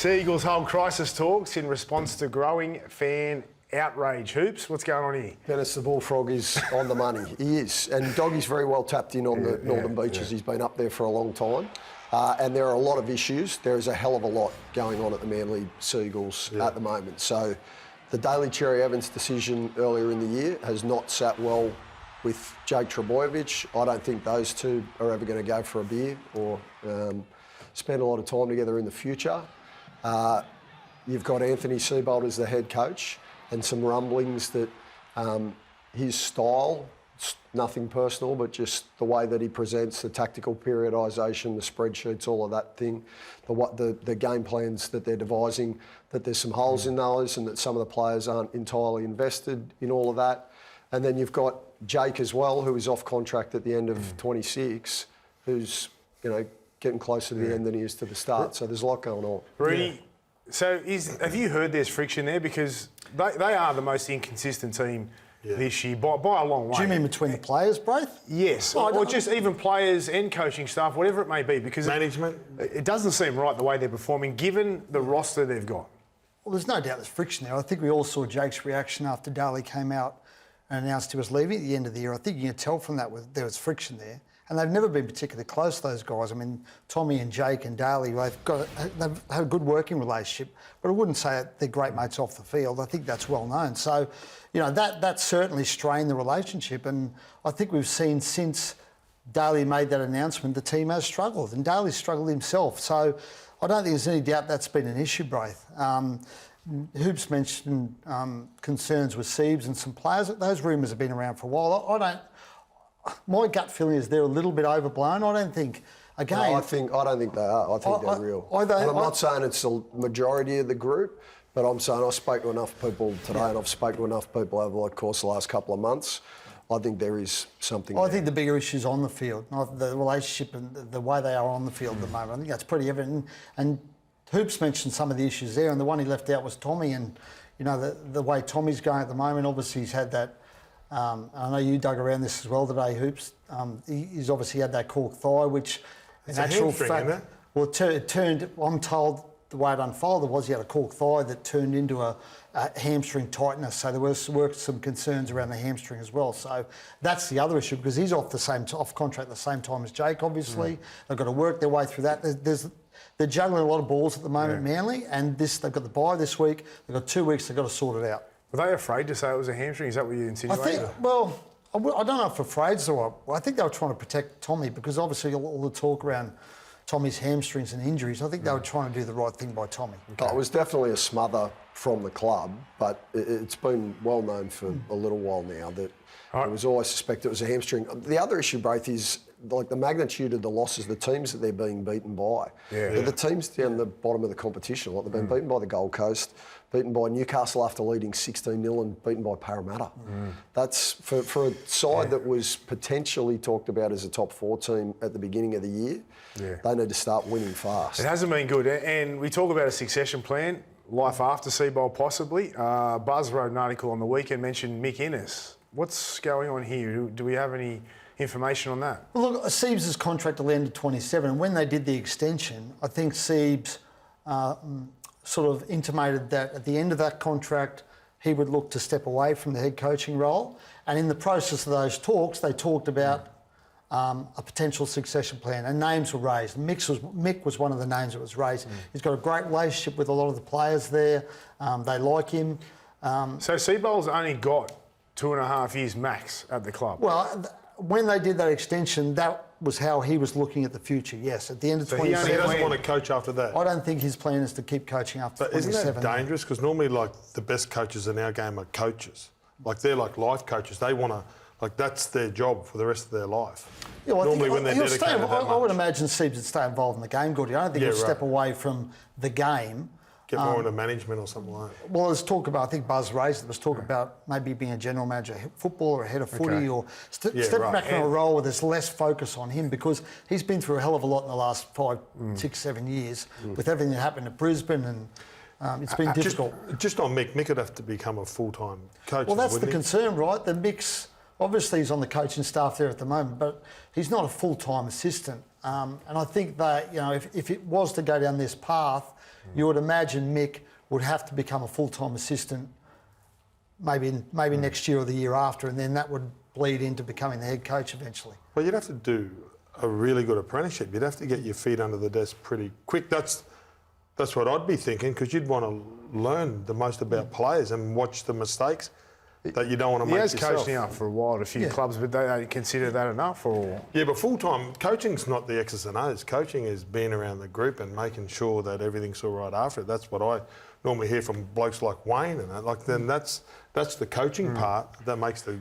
Sea Eagles hold crisis talks in response to growing fan outrage. Hoops, what's going on here? Dennis the Bullfrog is on the money. He is. And Doggy's very well tapped in on the Northern Beaches. He's been up there for a long time. And there are a lot of issues. There is a hell of a lot going on at the Manly Sea Eagles at the moment. So the Daly Cherry Evans decision earlier in the year has not sat well with Jake Trbojevic. I don't think those two are ever going to go for a beer or spend a lot of time together in the future. You've got Anthony Seibold as the head coach and some rumblings that his style, nothing personal, but just the way that he presents, the tactical periodisation, the spreadsheets, all of that thing, the game plans that they're devising, that there's some holes in those and that some of the players aren't entirely invested in all of that. And then you've got Jake as well, who is off contract at the end of 26, who's, getting closer to the end than he is to the start. So there's a lot going on. Reedy, so have you heard there's friction there? Because they are the most inconsistent team this year by a long way. Do you mean between the players, Braith? Yes, or just even players and coaching staff, whatever it may be. Because management? It doesn't seem right the way they're performing, given the roster they've got. Well, there's no doubt there's friction there. I think we all saw Jake's reaction after Daly came out and announced he was leaving at the end of the year. I think you can tell from that there was friction there. And they've never been particularly close, those guys. I mean, Tommy and Jake and Daly, they've had a good working relationship, but I wouldn't say they're great mates off the field. I think that's well known. So, that certainly strained the relationship. And I think we've seen since Daly made that announcement, the team has struggled. And Daly's struggled himself. So I don't think there's any doubt that's been an issue, Braith. Hoops mentioned concerns with Siebes and some players. Those rumours have been around for a while. My gut feeling is they're a little bit overblown. I don't think, again... No, I don't think they are. I think they're real. I'm not saying it's the majority of the group, but I'm saying I spoke to enough people today and I've spoken to enough people over the course of the last couple of months. I think there is something I think the bigger issue is on the field, not the relationship and the way they are on the field at the moment. I think that's pretty evident. And Hoops mentioned some of the issues there, and the one he left out was Tommy. And, the way Tommy's going at the moment, obviously he's had that... I know you dug around this as well today, Hoops. He's obviously had that cork thigh, which it's in actual fact, isn't it? Well, it turned. I'm told the way it unfolded was he had a cork thigh that turned into a hamstring tightness. So there were some concerns around the hamstring as well. So that's the other issue because he's off contract at the same time as Jake. Obviously, they've got to work their way through that. They're juggling a lot of balls at the moment, Manly, and they've got the bye this week. They've got 2 weeks. They've got to sort it out. Were they afraid to say it was a hamstring? Is that what you insinuated? I don't know if afraid is the right. I think they were trying to protect Tommy because obviously all the talk around Tommy's hamstrings and injuries, I think they were trying to do the right thing by Tommy. Okay. It was definitely a smother from the club, but it's been well known for a little while now that it was always suspected it was a hamstring. The other issue, Braith, is the magnitude of the losses, the teams that they're being beaten by. They're the teams down the bottom of the competition. They've been beaten by the Gold Coast, beaten by Newcastle after leading 16-0 and beaten by Parramatta. That's, for a side that was potentially talked about as a top 4 team at the beginning of the year, they need to start winning fast. It hasn't been good. And we talk about a succession plan, life after Seibold possibly. Buzz wrote an article on the weekend, mentioned Mick Innes. What's going on here? Do we have any information on that? Well, look, Siebes' contract will end at 27. And when they did the extension, I think Siebes sort of intimated that at the end of that contract, he would look to step away from the head coaching role. And in the process of those talks, they talked about a potential succession plan, and names were raised. Mick was one of the names that was raised. He's got a great relationship with a lot of the players there. They like him. So Seibold's only got 2.5 years max at the club. Well, when they did that extension, that was how he was looking at the future, yes. At the end of 27... He doesn't want to coach after that? I don't think his plan is to keep coaching after 27. Isn't that dangerous? Because normally, the best coaches in our game are coaches. They're like life coaches. They want to... that's their job for the rest of their life. Yeah, well, normally when they're dedicated I would imagine Siebes would stay involved in the game, Gordy. I don't think he'll step away from the game. Get more into management or something like that. Well, there's talk about, I think Buzz raised it, was talk about maybe being a general manager of football or a head of footy or stepping back in a role where there's less focus on him because he's been through a hell of a lot in the last 5, 6, 7 years with everything that happened at Brisbane and it's been difficult. Just on Mick would have to become a full-time coach. Well, that's the concern, right? The Mick's, obviously he's on the coaching staff there at the moment, but he's not a full-time assistant. And I think that, if it was to go down this path, you would imagine Mick would have to become a full-time assistant maybe next year or the year after, and then that would bleed into becoming the head coach eventually. Well, you'd have to do a really good apprenticeship. You'd have to get your feet under the desk pretty quick. That's what I'd be thinking, because you'd want to learn the most about players and watch the mistakes that you don't want to make yourself. He has coached now for a while at a few clubs, but they don't consider that enough, or? Yeah, but full-time coaching's not the X's and O's. Coaching is being around the group and making sure that everything's all right after it. That's what I normally hear from blokes like Wayne and that. Like, then that's the coaching part that makes the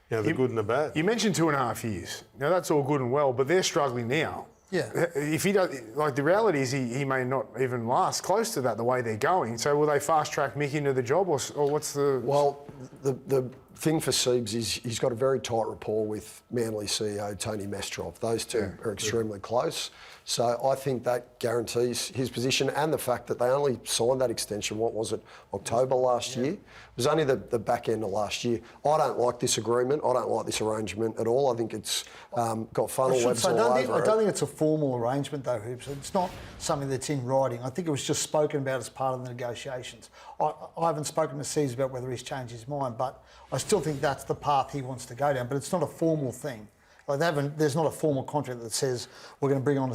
good and the bad. You mentioned 2.5 years. Now, that's all good and well, but they're struggling now. Yeah. If he does, like, the reality is he may not even last close to that the way they're going. So will they fast track Mick into the job, or what's the? Well, the thing for Siebes is he's got a very tight rapport with Manly CEO Tony Mestrov. Those two are extremely close. So I think that guarantees his position, and the fact that they only signed that extension, what was it, October last year? It was only the back end of last year. I don't like this agreement. I don't like this arrangement at all. I think it's got funnel webs all over it. I don't think it's a formal arrangement, though, Hoops. It's not something that's in writing. I think it was just spoken about as part of the negotiations. I haven't spoken to Siebes about whether he's changed his mind, but I still think that's the path he wants to go down. But it's not a formal thing. Like there's not a formal contract that says we're going to bring on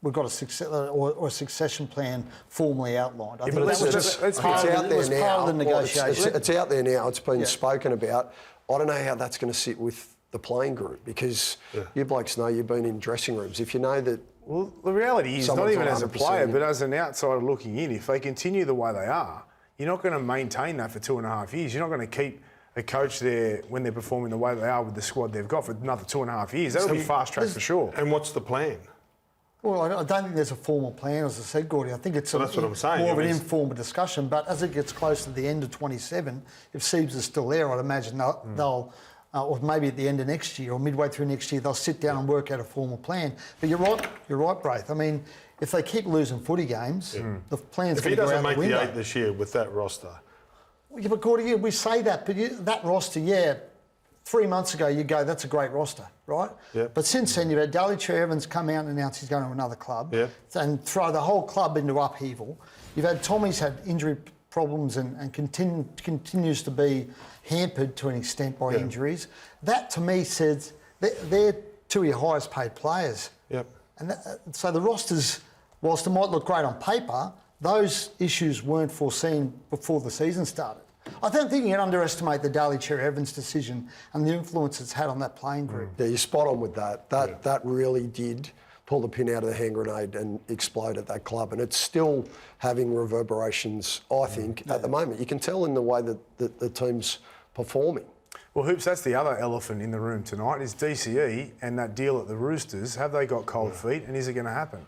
we've got a succession plan formally outlined. I think but it's part of the negotiation. It's out there now. It's been spoken about. I don't know how that's going to sit with the playing group, because you blokes know you've been in dressing rooms. If you know that. Well, the reality is, not even as a player, but as an outsider looking in, if they continue the way they are, you're not going to maintain that for 2.5 years. You're not going to keep a coach there when they're performing the way they are with the squad they've got for another 2.5 years. That'll be fast track for sure. And what's the plan? Well, I don't think there's a formal plan, as I said, Gordy. I think it's that's what I'm saying. More of an informal discussion. But as it gets close to the end of 27, if Siebes is still there, I'd imagine they'll or maybe at the end of next year or midway through next year, they'll sit down and work out a formal plan. But you're right, Braith. I mean, if they keep losing footy games, the plan's going to go out the window. If he doesn't make the 8 this year with that roster. Yeah, but Gordy, we say that, but that roster, 3 months ago you go, that's a great roster, right? Yeah. But since then you've had Daly Cherry-Evans come out and announce he's going to another club and throw the whole club into upheaval. You've had Tommy's had injury problems and continues to be hampered to an extent by injuries. That to me says they're two of your highest paid players. Yep. And so the rosters, whilst it might look great on paper, those issues weren't foreseen before the season started. I don't think you can underestimate the Daly Cherry-Evans decision and the influence it's had on that playing group. Yeah, you're spot on with that. That really did pull the pin out of the hand grenade and explode at that club. And it's still having reverberations, I think, at the moment. You can tell in the way that the team's performing. Well, Hoops, that's the other elephant in the room tonight, is DCE and that deal at the Roosters. Have they got cold feet, and is it going to happen?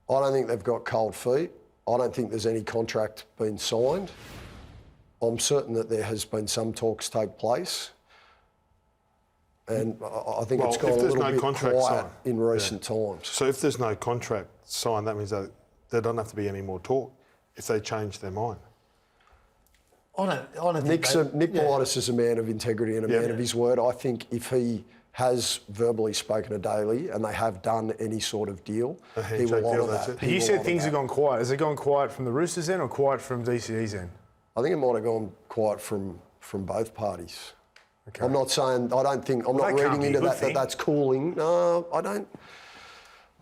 I don't think they've got cold feet. I don't think there's any contract been signed. I'm certain that there has been some talks take place. And I think it's gone a little bit quiet in recent times. So if there's no contract signed, that means that there doesn't have to be any more talk if they change their mind. I don't think Mick Potters is a man of integrity and a man of his word. I think if he has verbally spoken to Daly and they have done any sort of deal, he will honour that. You said things have gone quiet. Has it gone quiet from the Roosters' end or quiet from DCE's end? I think it might have gone quiet from both parties. Okay. I'm not saying, I'm not reading into that that's cooling. No, I don't.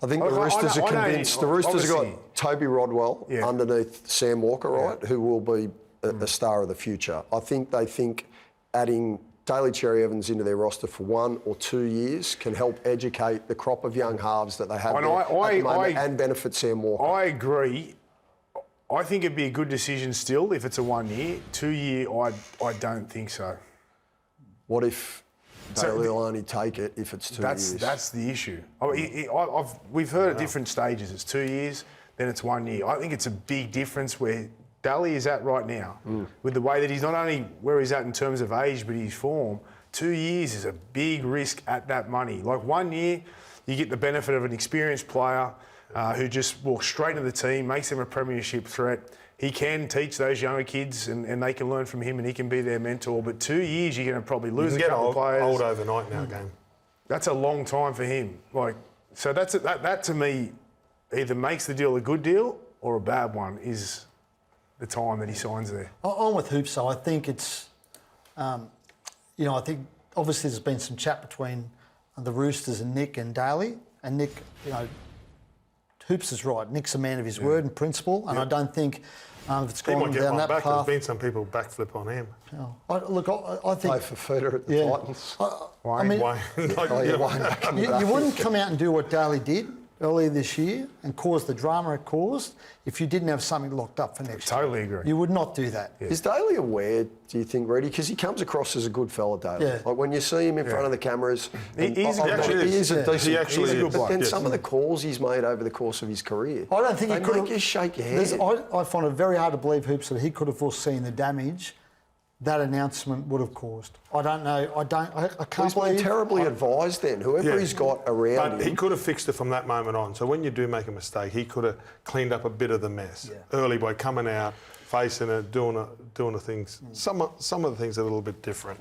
I think the Roosters are convinced. The Roosters have got Toby Rodwell underneath Sam Walker, right, who will be the star of the future. I think they think adding Daly Cherry-Evans into their roster for 1 or 2 years can help educate the crop of young halves that they have at the moment and benefit Sam Walker. I agree. I think it'd be a good decision still if it's a 1 year. 2 year, I don't think so. What if Daly will only take it if it's 2 years? That's the issue. We've heard at different stages. It's 2 years, then it's 1 year. I think it's a big difference where Daly is at right now, with the way that he's not only where he's at in terms of age, but his form. 2 years is a big risk at that money. Like 1 year, you get the benefit of an experienced player who just walks straight into the team, makes them a premiership threat. He can teach those younger kids and they can learn from him and he can be their mentor. But 2 years, you're going to probably lose a couple of players. Old overnight in our game. That's a long time for him. Like, So that to me either makes the deal a good deal or a bad one is the time that he signs there. I'm with Hoops, though. I think it's, I think obviously there's been some chat between the Roosters and Nick and Daly. And Nick, Hoops is right. Nick's a man of his word and principle, and I don't think if it's He gone might get down one that back. path. There's been some people backflip on him. I think. Play for Footer at the Yeah. Titans. I mean, Wayne, like, Oh, yeah, yeah. Wayne back in the day. you wouldn't come out and do what Daly did earlier this year and cause the drama it caused if you didn't have something locked up for next year. Totally agree. You would not do that. Is Daly aware, do you think, Reedy? Because he comes across as a good fella, Daly. Yeah. Like when you see him in front of the cameras, He's a he good bloke. is a decent. He actually He's a good is. bloke. But then Yes. some of the calls he's made over the course of his career, I don't think they he could make you shake your head. I find it very hard to believe, Hoops, that he could have foreseen the damage that announcement would have caused. I don't know. I can't He's been believe. terribly advised then. Whoever Yeah. he's got around But he him. could have fixed it from that moment on. So when you do make a mistake, he could have cleaned up a bit of the mess early by coming out, facing it, doing the things. Some of the things are a little bit different.